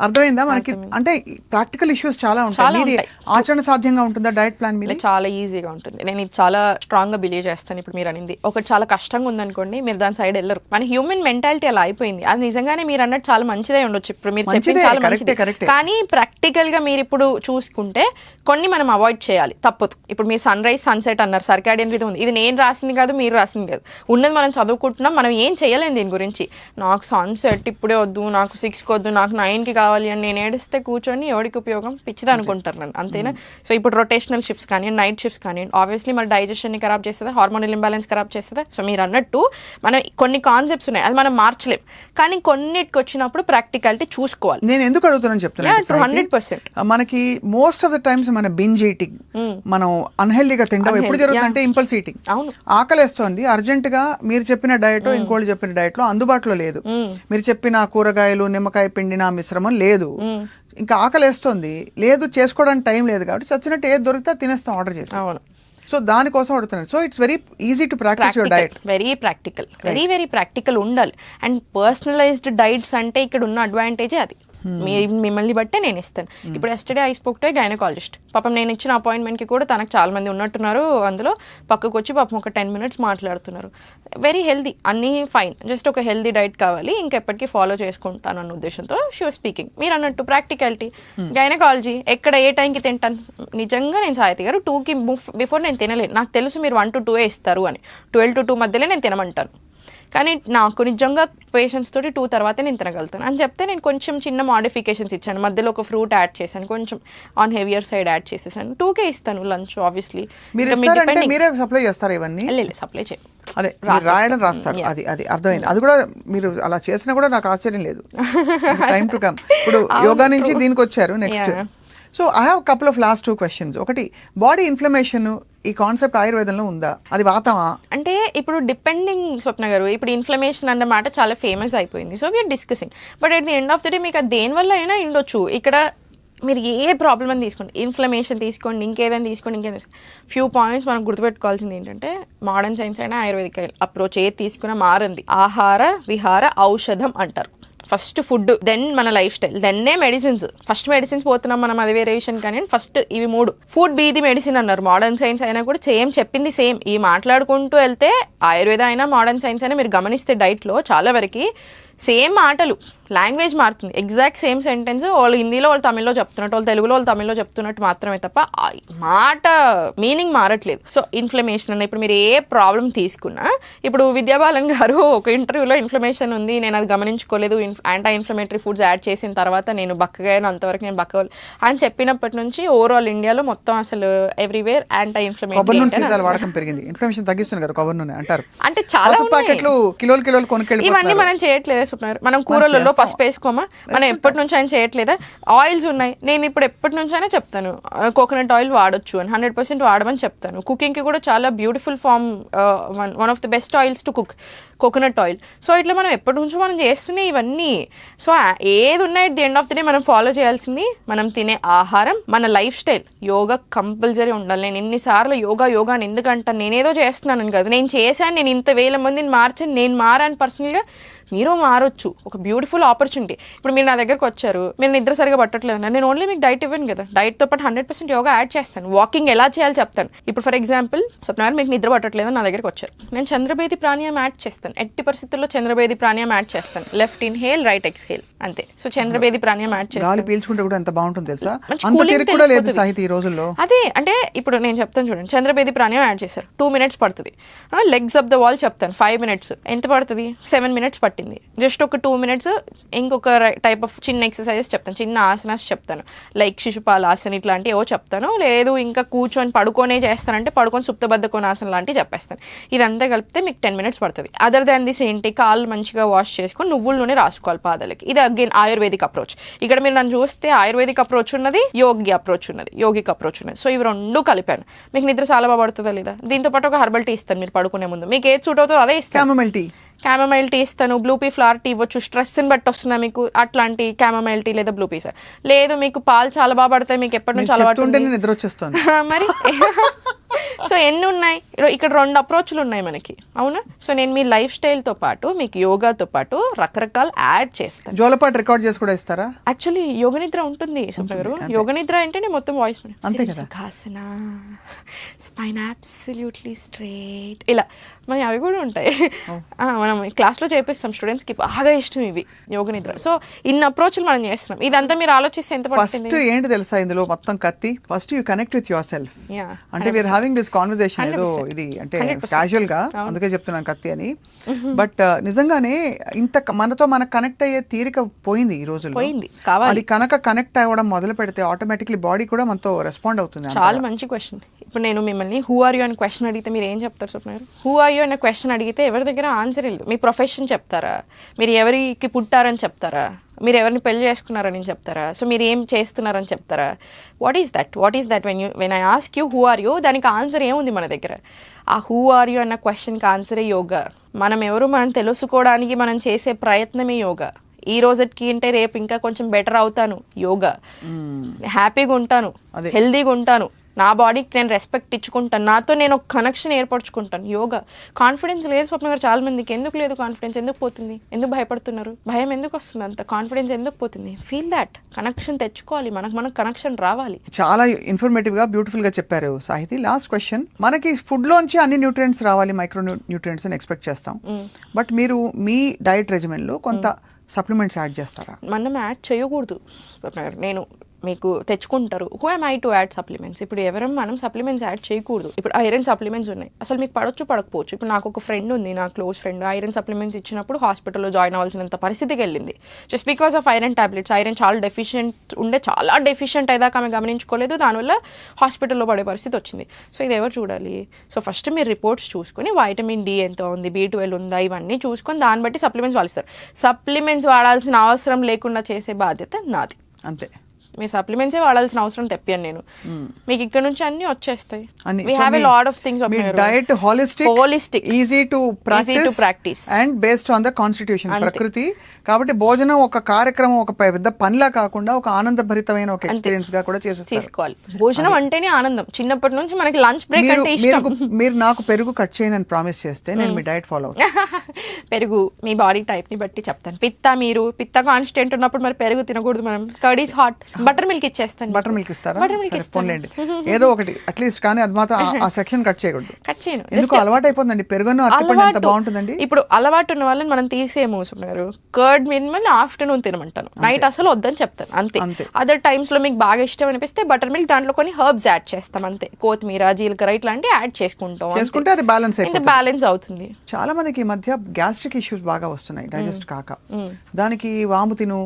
అర్థమైందా మనకి? అంటే ప్రాక్టికల్ ఇష్యూస్ చాలా ఉంటాయి. ఆచరణ సాధ్యంగా ఉంటుందా డైట్ ప్లాన్ మీద? చాలా ఈజీగా ఉంటుంది. నేను ఇది చాలా స్ట్రాంగ్ గా బిలీవ్ చేస్తాను. ఇప్పుడు మీరు అనింది ఒకటి చాలా కష్టంగా ఉందనుకోండి, మీరు దాని సైడ్ వెళ్ళరు. మన హ్యూమన్ మెంటాలిటీ అలా అయిపోయింది. అది నిజంగానే మీరు అన్నట్టు చాలా మంచిదే ఉండొచ్చు, ఇప్పుడు మీరు చెప్పింది చాలా మంచిదే. కానీ ప్రాక్టికల్ గా మీరు ఇప్పుడు చూసుకుంటే కొన్ని మనం అవాయిడ్ చేయాలి, తప్పదు. ఇప్పుడు మీరు సన్ రైజ్ సన్సెట్ అన్నారు, సర్కాడియన్ రిథమ్ ఉంది, ఇది నేను రాసింది కాదు, మీరు రాసింది కాదు, ఉన్నది మనం చదువుకుంటున్నాం. మనం ఏం చేయలేం దీని గురించి. నాకు సన్సెట్ ఇప్పుడే వద్దు, నాకు 6కి వద్దు, నాకు 9కి కావాలి అని నేను ఏడిస్తే కూర్చొని ఎవరికి ఉపయోగం? పిచ్చిది అనుకుంటారు నన్ను, అంతేనా? సో ఇప్పుడు రొటేషనల్ షిఫ్ట్స్ కానీ నైట్ షిఫ్ట్స్ కానీ ఆబ్వియస్లీ మన డైజెషన్ని ఖరాబ్ చేస్తుందా, హార్మోనల్ ఇంబ్యాలెన్స్ ఖరాబ్ చేస్తుందా? సో మీరు అన్నట్టు మనం కొన్ని కాన్సెప్ట్స్ ఉన్నాయి, అది మనం మార్చలేం. కానీ కొన్నిటికి వచ్చినప్పుడు ప్రాక్టికాలిటీ చూసుకోవాలి. నేను ఎందుకు అడుగుతున్నాను చెప్తున్నాను, 100% మనకి మోస్ట్ ఆఫ్ ద టైమ్స్ మన బింజ్ ఈటింగ్, మనం అన్హెల్దీగా తింటాం ఎప్పుడు జరుగుతుందంటే ఇంపల్స్ ఈటింగ్. ఆకలేస్తోంది అర్జెంట్ గా, మీరు చెప్పిన డయట్ ఇంకోళ్ళు చెప్పిన డయట్ లో అందుబాటులో లేదు, మీరు చెప్పిన కూరగాయలు నిమ్మకాయ పిండిన మిశ్రమం లేదు, ఇంకా ఆకలేస్తోంది లేదు, చేసుకోవడానికి టైం లేదు, కాబట్టి చచ్చినట్టు ఏది దొరికితే తినేస్తాం ఆర్డర్ చేసి. సో దానికోసం అడుగుతున్నాను. So it's very easy to practice your diet. Very practical ఉండాలి. అండ్ పర్సనలైజ్డ్ డైట్స్ అంటే ఇక్కడ ఉన్న అడ్వాంటేజే అది. మిమ్మల్ని బట్టే నేను ఇస్తాను. ఇప్పుడు yesterday I spoke to A gynaecologist. పాపం నేను ఇచ్చిన అపాయింట్మెంట్కి కూడా తనకు చాలా మంది ఉన్నట్టున్నారు, అందులో పక్కకు వచ్చి పాపం ఒక 10 minutes మాట్లాడుతున్నారు. వెరీ హెల్దీ, అన్నీ ఫైన్, జస్ట్ ఒక హెల్దీ డైట్ కావాలి, ఇంకెప్పటికీ ఫాలో చేసుకుంటాను అన్న ఉద్దేశంతో షీ వాజ్ స్పీకింగ్. మీరు అన్నట్టు ప్రాక్టికాలిటీ, గైనకాలజీ ఎక్కడ ఏ టైంకి తింటాను. నిజంగా నేను సాహితి గారు 2కి బిఫోర్ నేను తినలేను. నాకు తెలుసు మీరు 1 to 2 ఇస్తారు అని, 12 to 2 మధ్యలో నేను తినమంటాను. కానీ నాకు నిజంగా పేషెంట్స్ తోటి 2 తర్వాతే నేను తినగలుగుతాను అని చెప్తే నేను కొంచెం చిన్న మోడిఫికేషన్స్ ఇచ్చాను, మధ్యలో ఒక ఫ్రూట్ యాడ్ చేశాను, కొంచెం ఆన్ హెవియర్ సైడ్ యాడ్ చేసేసాను. 2కే ఇస్తాను లంచ్. ఆబ్వియస్లీ మీరే సప్లై చేస్తారు ఇవన్నీ? సప్లై చేయ, అదే రాయడం రాస్తారు, అది అది అర్థమైంది. అది కూడా మీరు అలా చేసినా కూడా నాకు ఆశ్చర్యం లేదు. Time to come. ఇప్పుడు యోగా నుంచి దీనికి వచ్చారు next. So I have couple of last 2 questions. ఒకటి, బాడీ ఇన్ఫ్లమేషన్ ఈ కాన్సెప్ట్ ఆయుర్వేదంలో ఉందా? అది వాతమా? అంటే ఇప్పుడు డిపెండింగ్ స్వప్న గారు, ఇప్పుడు ఇన్ఫ్లమేషన్ అన్న మాట చాలా ఫేమస్ అయిపోయింది. So we're discussing. But at the end of the day మీకు అది దేనివల్ల అయినా ఉండొచ్చు. ఇక్కడ మీరు ఏ ప్రాబ్లమ్ అని తీసుకోండి, ఇన్ఫ్లమేషన్ తీసుకోండి, ఇంకేదైనా తీసుకోండి, ఫ్యూ పాయింట్స్ మనం గుర్తుపెట్టుకోవాల్సింది ఏంటంటే మోడర్న్ సైన్స్ అయినా ఆయుర్వేదిక్ అప్రోచ్ ఏది తీసుకున్నా మారింది. ఆహార విహార ఔషధం అంటారు. ఫస్ట్ ఫుడ్, దెన్ మన లైఫ్ స్టైల్, దెన్నే మెడిసిన్స్. ఫస్ట్ మెడిసిన్స్ పోతున్నాం మనం, అది వేరే విషయం. కానీ ఫస్ట్ ఇవి 3, ఫుడ్ బీ ది మెడిసిన్ అన్నారు. మోడర్న్ సైన్స్ అయినా కూడా సేమ్ చెప్పింది సేమ్. ఈ మాట్లాడుకుంటూ వెళ్తే ఆయుర్వేద అయినా మోడర్న్ సైన్స్ అయినా మీరు గమనిస్తే డైట్లో చాలా వరకు సేమ్ మాటలు, లాంగ్వేజ్ మారుతుంది, ఎగ్జాక్ట్ సేమ్ సెంటెన్స్. వాళ్ళు హిందీలో వాళ్ళు తమిళ్లో చెప్తున్నట్టు, వాళ్ళు తెలుగులో వాళ్ళు తమిళ్లో చెప్తున్నట్టు మాత్రమే తప్ప మాట మీనింగ్ మారట్లేదు. సో ఇన్ఫ్లమేషన్ అన్న, ఇప్పుడు మీరు ఏ ప్రాబ్లం తీసుకున్నా, ఇప్పుడు విద్యాబాలన్ గారు ఒక ఇంటర్వ్యూలో ఇన్ఫ్లమేషన్ ఉంది, నేను అది గమనించుకోలేదు, యాంటీ ఇన్ఫ్లమేటరీ ఫుడ్స్ యాడ్ చేసిన తర్వాత నేను బక్కగా అంతవరకు నేను బక్కవాలి అని చెప్పినప్పటి నుంచి ఓవరాల్ ఇండియాలో మొత్తం అసలు ఎవ్రీవేర్ యాంటీ ఇన్ఫ్లమేటరీ వాడకం పెరిగింది. ఇన్ఫ్లమేషన్ తగ్గిస్తుంది కదా కొబ్బరి నూనె అంటారు. అంటే చాలా ప్యాకెట్లు కిలోలు కొనుక్కెళ్ళి ఇవన్నీ మనం చేయట్లేదు. మనం కూరలలో పసుపు వేసుకోమా, మనం ఎప్పటి నుంచి అయినా చేయట్లేదా? ఆయిల్స్ ఉన్నాయి, నేను ఇప్పుడు ఎప్పటి నుంచి అయినా చెప్తాను కోకోనట్ ఆయిల్ వాడొచ్చు అని, 100% వాడమని చెప్తాను. కుకింగ్కి కూడా చాలా beautiful form, one of the best oils to cook, coconut oil. So ఇట్లా మనం ఎప్పటి నుంచో మనం చేస్తున్నాయి ఇవన్నీ. సో ఏది ఉన్నాయి at the end of the day మనం ఫాలో చేయాల్సింది మనం తినే ఆహారం, మన లైఫ్ స్టైల్. యోగా కంపల్సరీ ఉండాలి. నేను ఎన్నిసార్లు యోగా అని ఎందుకంటాను, నేనేదో చేస్తున్నాను కదా, నేను చేశాను, నేను ఇంత వేల మందిని మార్చాను, నేను మారాను పర్సనల్గా. మీరు మారొచ్చు, ఒక బ్యూటిఫుల్ ఆపర్చునిటీ. ఇప్పుడు మీరు నా దగ్గరకు వచ్చారు, మీరు నిద్ర సరిగా పట్టట్లేదు, నేను ఓన్లీ మీకు డైట్ ఇవ్వను కదా, డైట్తో పాటు 100% యోగా యాడ్ చేస్తాను, వాకింగ్ ఎలా చేయాలో చెప్తాను. ఇప్పుడు ఫర్ ఎగ్జాంపుల్ స్వప్న గారు మీకు నిద్ర పట్టట్లేదు నా దగ్గరకు వచ్చారు, నేను చంద్రభేది ప్రాణాయామం యాడ్ చేస్తాను, ఎట్టి పరిస్థితుల్లో చంద్రభేది ప్రాణాయామం యాడ్ చేస్తాను, లెఫ్ట్ ఇన్హేల్ రైట్ ఎక్స్హేల్ అంతే. సో చంద్రభేది ప్రాణాయామం యాడ్ చేస్తాను. గాలి పీల్చుకుంటే కూడా ఎంత బాగుంటుంది తెలుసా, మంచి అంత cooling తిరిగి కూడా లేదు తెలిసిపోతుంది. సాహితీ ఈ రోజుల్లో. అదే అంటే ఇప్పుడు నేను చెప్తాను చూడండి, చంద్రభేది ప్రాణాయామం యాడ్ చేశారు, 2 minutes పడుతుంది. లెగ్స్ ఆఫ్ ద వాల్ చెప్తాను 5 minutes, ఎంత పడుతుంది, 7 minutes పట్టింది. జస్ట్ ఒక 2 minutes ఇంకొక టైప్ ఆఫ్ చిన్న ఎక్సర్సైజెస్ చెప్తాను, చిన్న ఆసనాస్ చెప్తాను, లైక్ శిశుపాల ఆసన ఇట్లాంటివి ఏవో చెప్తాను. లేదు ఇంకా కూర్చొని పడుకోనే చేస్తానంటే పడుకొని సుప్తబద్ధకోణాసన లాంటివి చెప్పేస్తాను. ఇదంతా కలిపితే మీకు 10 minutes పడుతుంది. అదర్ దాన్ దిస్ ఏంటి, కాళ్ళు మంచిగా వాష్ చేసుకొని నువ్వుల నూనె రాసుకోవాలి పాదాలకి. ఇది అగైన్ ఆయుర్వేదిక్ అప్రోచ్. ఇక్కడ మీరు నన్ను చూస్తే ఆయుర్వేదిక్ అప్రోచ్ ఉన్నది, యోగిక్ అప్రోచ్ ఉన్నది. సో ఇవి రెండు కలిపాను. మీకు నిద్ర చాలా బాగా పడుతుందా లేదా, దీంతో పాటు ఒక హర్బల్ టీ ఇస్తాను మీరు పడుకునే ముందు, మీకు ఏది సూట్ అవుతుందో అదే ఇస్తాను. క్యామమైల్ టీ ఇస్తాను, బ్లూ పీ ఫ్లవర్ టీ ఇవ్వచ్చు, స్ట్రెస్ని బట్టి వస్తుందా మీకు అట్లాంటి క్యామమైల్ టీ లేదా బ్లూ పీ. సార్ లేదు మీకు పాలు చాలా బాగా పడతాయి, మీకు ఎప్పటి నుంచి అలవాటు ఉంది. నిద్ర వచ్చేస్తుంది మరి సో ఎన్ని ఉన్నాయి ఇక్కడ, 2 అప్రోచ్లు ఉన్నాయి మనకి, అవునా. సో నేను మీ లైఫ్ స్టైల్తో పాటు మీకు యోగాతో పాటు రకరకాల యాడ్ చేస్తాను. జోలపాటు రికార్డ్ చేసి కూడా ఇస్తారా? యాక్చువల్లీ యోగ నిద్ర ఉంటుంది సుప్ర గారు, యోగ నిద్ర అంటేనే మొత్తం వాయిస్ అంతే కదా, సుఖాసన, స్పైన్ అబ్సల్యూట్లీ స్ట్రైట్, ఇలా మనకి అవి కూడా ఉంటాయి. మనం క్లాస్లో చేపిస్తాం స్టూడెంట్స్కి, బాగా ఇష్టం ఇవి యోగ నిద్ర. సో ఇన్ని అప్రోచ్లు మనం చేస్తున్నాం. ఇదంతా మీరు ఆలోచిస్తే ఎంత ఫస్ట్ ఏంటి తెలుసా ఇందులో మొత్తం కత్తి, first you connect with your self. అంటే వీఆర్ హ్యావింగ్ దిస్ కాన్వర్సేషన్ ఏదో ఇది అంటే క్యాజువల్ గా, అందుకే చెప్తున్నాను కత్తి అని. బట్ నిజంగానే ఇంత మనతో మనకు కనెక్ట్ అయ్యే తీరిక పోయింది ఈ రోజుల్లో. అది కనుక కనెక్ట్ అవ్వడం మొదలు పెడితే ఆటోమేటిక్లీ బాడీ కూడా మనతో రెస్పాండ్ అవుతుంది. చాలా మంచి క్వశ్చన్. ఇప్పుడు నేను మిమ్మల్ని హూ ఆర్ యూ అని క్వశ్చన్ అడిగితే మీరు ఏం చెప్తారు స్వప్న గారు? హూ ఆర్ యూ అనే క్వశ్చన్ అడిగితే ఎవరి దగ్గర ఆన్సర్ లేదు. మీ ప్రొఫెషన్ చెప్తారా, మీరు ఎవరికి పుట్టారని చెప్తారా, మీరు ఎవరిని పెళ్లి చేసుకున్నారని చెప్తారా, సో మీరు ఏం చేస్తున్నారని చెప్తారా, what is that when I ask you who are you, దానికి ఆన్సర్ ఏముంది మన దగ్గర? ఆ హూ ఆర్ యూ అన్న క్వశ్చన్కి ఆన్సరే యోగా. మనం ఎవరు మనం తెలుసుకోవడానికి మనం చేసే ప్రయత్నమే యోగా. ఈ రోజుకి అంటే రేపు ఇంకా కొంచెం బెటర్ అవుతాను, యోగా. హ్యాపీగా ఉంటాను, హెల్దీగా ఉంటాను, నా బాడీకి నేను రెస్పెక్ట్ ఇచ్చుకుంటాను, నాతో నేను ఒక కనెక్షన్ ఏర్పరచుకుంటాను, యోగా. కాన్ఫిడెన్స్ లేదు స్వప్న గారు చాలా మందికి. ఎందుకు లేదు కాన్ఫిడెన్స్, ఎందుకు పోతుంది, ఎందుకు భయపడుతున్నారు, భయం ఎందుకు వస్తుంది, అంత కాన్ఫిడెన్స్ ఎందుకు పోతుంది? ఫీల్ దాట్ కనెక్షన్ తెచ్చుకోవాలి, మనకు కనెక్షన్ రావాలి. చాలా ఇన్ఫర్మేటివ్ గా బ్యూటిఫుల్ గా చెప్పారు సాహితి. లాస్ట్ క్వశ్చన్, మనకి ఫుడ్ లోంచి అన్ని న్యూట్రియంట్స్ రావాలి, మైక్రో న్యూట్రియంట్స్ అని ఎక్స్పెక్ట్ చేస్తాం, బట్ మీరు మీ డైట్ రెజిమెన్ లో కొంత సప్లిమెంట్స్ యాడ్ చేస్తారా? మనం యాడ్ చేయకూడదు స్వప్న గారు. నేను మీకు తెచ్చుకుంటారు, who M I to add supplements. ఇప్పుడు ఎవరైనా మనం సప్లిమెంట్స్ యాడ్ చేయకూడదు. ఇప్పుడు ఐరన్ సప్లిమెంట్స్ ఉన్నాయి, అసలు మీకు పడొచ్చు పడకపోవచ్చు. ఇప్పుడు నాకు ఒక ఫ్రెండ్ ఉంది, నా క్లోజ్ ఫ్రెండ్, ఐరన్ సప్లిమెంట్స్ ఇచ్చినప్పుడు హాస్పిటల్లో జాయిన్ అవ్వాల్సినంత పరిస్థితికి వెళ్ళింది, just because of iron tablets. Iron చాలా డెఫిషియెంట్ అయ్యాక ఆమె గమనించుకోలేదు, దానివల్ల హాస్పిటల్లో పడే పరిస్థితి వచ్చింది. సో ఇది ఎవరు చూడాలి? సో ఫస్ట్ మీరు రిపోర్ట్స్ చూసుకొని వైటమిన్ డి ఎంత ఉంది, B12 ఉందా, ఇవన్నీ చూసుకొని దాన్ని బట్టి సప్లిమెంట్స్ వాడిస్తారు. సప్లిమెంట్స్ వాడాల్సిన అవసరం లేకుండా చేసే బాధ్యత నాది, అంతే. మీ సప్లిమెంట్సే వాడాల్సిన అవసరం తెప్పాను నేను, మీకు ఇక్కడ నుంచి అన్ని వచ్చేస్తాయి. We have a lot of things. Diet holistic, easy to practice and based on the constitution, ప్రకృతి. కాబట్టి భోజనం ఒక కార్యక్రమం, ఒక పెద్ద పనిలా కాకుండా ఒక ఆనందభరితమైన ఒక ఎక్స్పీరియన్స్ గా కూడా తీసుకోవాలి. భోజనం అంటేనే ఆనందం. చిన్నప్పటి నుంచి మనకి లంచ్ బ్రేక్ అంటే ఇష్టం. మీరు నాకు పెరుగు కట్ చేయనని ప్రామిస్ చేస్తే నేను మీ డైట్ ఫాలో అవుతాను. పెరుగు మీ బాడీ టైప్ ని బట్టి చెప్తాను. మీరు పిత్త కాన్స్టెంట్ ఉన్నప్పుడు మరి పెరుగు తినకూడదు. మనం curd is hot, butter milk ఇచ్చేస్తాను. బటర్ మిల్క్ ఇస్తారా? ఏదో ఒకటి అట్లీస్ట్, కానీ అది మాత్రం ఆ సెక్షన్ కట్ చేయకూడదు. కట్ చేయను, ఎందుకు అలవాటు అయిపోతుందండి. పెరుగును అరటిపండు ఎంత బాగుంటుందండి. ఇప్పుడు అలవాటు ఉన్న వాళ్ళని మనం తీసేమో గారు. కర్డ్ మినిమల్ ఆఫ్టర్నూన్ తినమంటాను, నైట్ అసలు వద్దని చెప్తాను, అంతే. అదర్ టైమ్స్ లో మీకు బాగా ఇష్టం అనిపిస్తే బటర్ మిల్క్, దాంట్లో కొన్ని హర్బ్స్ యాడ్ చేస్తాం, అంతే. కొత్తిమీర, జీలకర్ర ఇట్లాంటివి యాడ్ చేసుకుంటే అది బ్యాలెన్స్ అవుతుంది. చాలా మనకి ఈ మధ్య గ్యాస్ట్రిక్ ఇష్యూస్ బాగా వస్తున్నాయి, డైజెస్ట్ కాక. దానికి వాము తిను,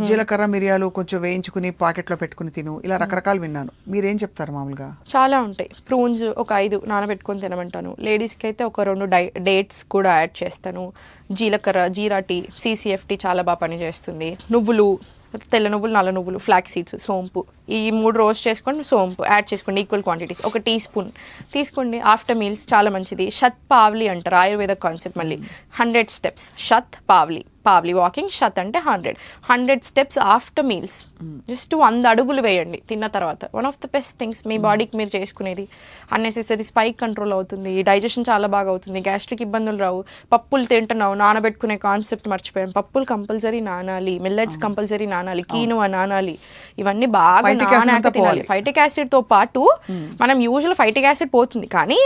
జీలకర్ర, మిరియాలు కొంచెం వేయించుకుని పాకెట్లో పెట్టుకుని తిను, ఇలా రకరకాలు విన్నాను. మీరేం చెప్తారు? మామూలుగా చాలా ఉంటాయి. ప్రూన్స్ ఒక 5 నానబెట్టుకొని తినమంటాను. లేడీస్కి అయితే ఒక 2 డేట్స్ కూడా యాడ్ చేస్తాను. జీలకర్ర, జీరా టీ, CCFT చాలా బాగా పనిచేస్తుంది. నువ్వులు, తెల్ల నువ్వులు, నల్ల నువ్వులు, ఫ్లాక్ సీడ్స్, సోంపు, ఈ 3 రోస్ట్ చేసుకొని సోంపు యాడ్ చేసుకోండి, ఈక్వల్ క్వాంటిటీస్. 1 టీ స్పూన్ తీసుకోండి ఆఫ్టర్ మీల్స్, చాలా మంచిది. షత్ పావ్లీ అంటారు, ఆయుర్వేద కాన్సెప్ట్. మళ్ళీ 100 steps, షత్ పావ్లీ పాబ్లీ వాకింగ్, షత్ అంటే 100 స్టెప్స్ ఆఫ్టర్ మీల్స్. జస్ట్ 100 అడుగులు వేయండి తిన్న తర్వాత. One of the best things మీ బాడీకి మీరు చేసుకునేది. అన్నెసెసరీ స్పైక్ కంట్రోల్ అవుతుంది, డైజెషన్ చాలా బాగా అవుతుంది, గ్యాస్ట్రిక్ ఇబ్బందులు రావు. పప్పులు తింటున్నావు, నానబెట్టుకునే కాన్సెప్ట్ మర్చిపోయాం. పప్పులు కంపల్సరీ నానాలి, మిల్లెట్స్ కంపల్సరీ నానాలి, కీనువా నానాలి, ఇవన్నీ బాగా నానాక తినాలి. ఫైటిక్ యాసిడ్ తో పాటు మనం యూజువల్ ఫైటిక్ యాసిడ్ పోతుంది, కానీ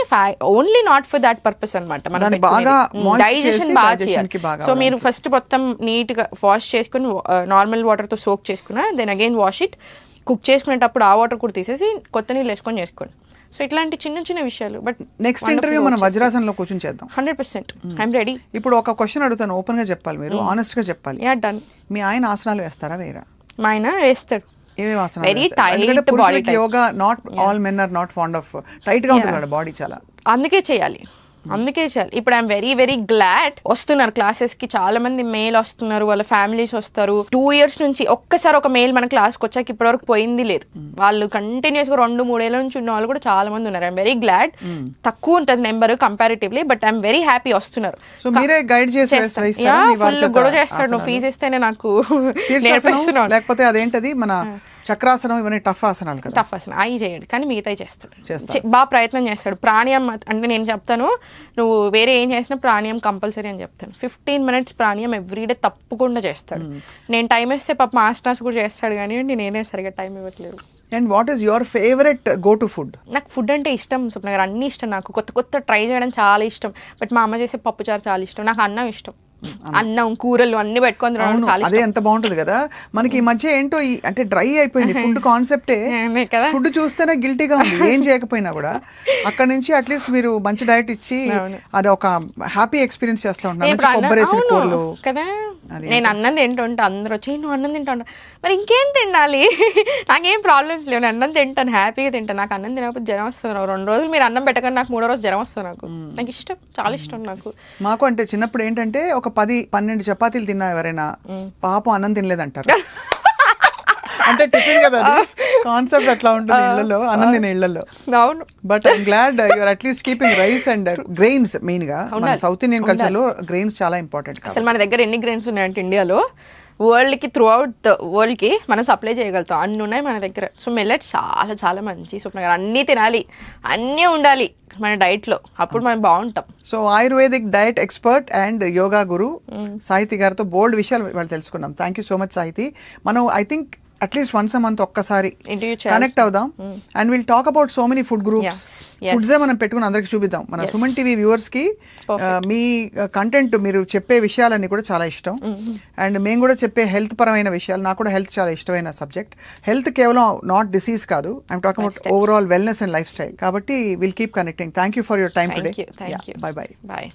only not for that purpose అనమాట. మనం డైజెషన్ బాగా చేయాలి. సో మీరు ఫస్ట్ మొత్తం నీట్ గా వాష్ చేసుకుని నార్మల్ వాటర్ తో సోక్ చేసుకున్నా, then again wash it. Cook చేసుకునేటప్పుడు ఆ వాటర్ కూడా తీసేసి కొత్త నీళ్ళు వేసుకొని చేసుకోండి. సో ఇట్లాంటి చిన్న చిన్న విషయాలు. బట్ నెక్స్ట్ ఇంటర్వ్యూ మనం వజ్రాసనంలో కూర్చొని చేద్దాం. 100% ఐఎమ్ రెడీ. ఇప్పుడు ఒక క్వశ్చన్ అడుగుతాను, ఓపెన్ గా చెప్పాలి, మీరు ఆనెస్ట్ గా చెప్పాలి. Yeah done. మీ ఆయన ఆసనాలు వేస్తారా వేరా? మా ఆయన వేస్తాడు. ఏమేమి ఆసనాలు వెరీ వేస్తారు? టైట్ ఎందుకంటే బాడీ పురుషులకి yoga not all men are not fond of, tight గా ఉంటుంది బాడీ చాలా. అందుకే చేయాలి. ఇప్పుడు ఐఎమ్ వెరీ వెరీ గ్లాడ్ వస్తున్నారు క్లాసెస్ కి, చాలా మంది మేల్ వస్తున్నారు, వాళ్ళ ఫ్యామిలీస్ వస్తారు. 2 years నుంచి ఒక్కసారి ఒక మేల్ మన క్లాస్కి వచ్చాక ఇప్పటి వరకు పోయింది లేదు. వాళ్ళు కంటిన్యూస్ గా 2-3 ఏళ్ళ నుంచి ఉన్న వాళ్ళు కూడా చాలా మంది ఉన్నారు. I'm very glad. తక్కువ ఉంటుంది number comparatively, but I'm very happy వస్తున్నారు. సో మీరే గైడ్ చేసి ఫుల్ గొడవ చేస్తాడు, నువ్వు ఫీజు ఇస్తేనే నాకు నేర్పిస్తున్నావు. లేకపోతే అదేంటది మన చక్రాసనం, ఇవన్నీ టఫ్ ఆసనాలు కదా. టఫ్ ఆసనం అవి చేయడు, కానీ మిగతాయి చేస్తాడు. బాగా ప్రయత్నం చేస్తాడు. ప్రాణాయామం అంటే నేను చెప్తాను, నువ్వు వేరే ఏం చేసినా ప్రాణాయామం కంపల్సరీ అని చెప్తాను. 15 minutes ప్రాణాయామం ఎవ్రీడే తప్పకుండా చేస్తాడు. నేను టైం ఇస్తే పాప ఆసనాస్ కూడా చేస్తాడు, కానీ నేనే సరిగా టైం ఇవ్వట్లేదు. And what is your favourite go to food? నాకు ఫుడ్ అంటే ఇష్టం స్వప్న గారు, అన్ని ఇష్టం. నాకు కొత్త కొత్త ట్రై చేయడం చాలా ఇష్టం. బట్ మా అమ్మ చేసే పప్పుచారు చాలా ఇష్టం. నాకు అన్నం ఇష్టం. అన్నం, కూరలు అన్ని పెట్టుకొని అదే ఎంత బాగుంటుంది కదా. మనకి ఈ మధ్య ఏంటో అంటే డ్రై అయిపోయింది ఫుడ్ కాన్సెప్టే. ఫుడ్ చూస్తేనే గిల్టీగా ఉంది ఏం చేయకపోయినా కూడా. అక్కడ నుంచి అట్లీస్ట్ మీరు మంచి డైట్ ఇచ్చి అది ఒక హ్యాపీ ఎక్స్పీరియన్స్ చేస్తూ ఉంటారు కదా. నేను అన్నం తింటుంటా, అందరూ వచ్చి నువ్వు అన్నం తింటా, మరి ఇంకేం తినాలి? నాకేం ప్రాబ్లమ్స్ లేవు, నేను అన్నం తింటాను, హ్యాపీగా తింటాను. నాకు అన్నం తినకపోతే జ్వరం వస్తుంది. 2 రోజులు మీరు అన్నం పెట్టకుండా నాకు 3వ రోజు జ్వరం వస్తుంది. నాకు ఇష్టం, చాలా ఇష్టం నాకు. మాకు అంటే చిన్నప్పుడు ఏంటంటే ఒక 10-12 చపాతీలు తిన్నా ఎవరైనా పాపం అన్నం తినలేదంటారు. అంటే టిఫిన్ కదా, కాన్సెప్ట్ అట్లా ఉంటుంది ఇళ్లలో, అన్నం తినే ఇళ్లలో. అవును. But I'm glad you're at least keeping rice and grains. Main గా మన సౌత్ ఇండియన్ కల్చర్ లో గ్రెయిన్స్ చాలా ఇంపార్టెంట్. అసలు మన దగ్గర ఎన్ని గ్రెయిన్స్ ఉన్నాయంటే ఇండియాలో, వరల్డ్ కి త్రూ అవుట్ ద వరల్డ్ కి మనం సప్లై చేయగలుగుతాం, అన్ని ఉన్నాయి మన దగ్గర. సో మిల్లెట్స్ చాలా చాలా మంచి స్వప్న గారు. అన్నీ తినాలి, అన్నీ ఉండాలి మన డైట్ లో, అప్పుడు మనం బాగుంటాం. So ayurvedic diet expert and yoga guru Sahiti గారితో బోల్డ్ విషయాలు వాళ్ళు తెలుసుకున్నాం. Thank you so much Sahiti. మనం I think at least once a month ఒక్కసారి కనెక్ట్ అవుదాం and will talk about so many food groups. Foods మనం పెట్టుకుని అందరికి చూపిద్దాం. మన సుమన్ టీవీ వ్యూవర్స్ కి మీ కంటెంట్, మీరు చెప్పే విషయాలన్నీ కూడా చాలా ఇష్టం. అండ్ మేము కూడా చెప్పే హెల్త్ పరమైన విషయాలు, నాకు కూడా హెల్త్ చాలా ఇష్టమైన సబ్జెక్ట్. హెల్త్ కేవలం నాట్ డిసీజ్ కాదు, I'm talking about overall wellness and lifestyle. కాబట్టి will keep connecting. Thank you for your time today. Thank you. Bye bye. Bye.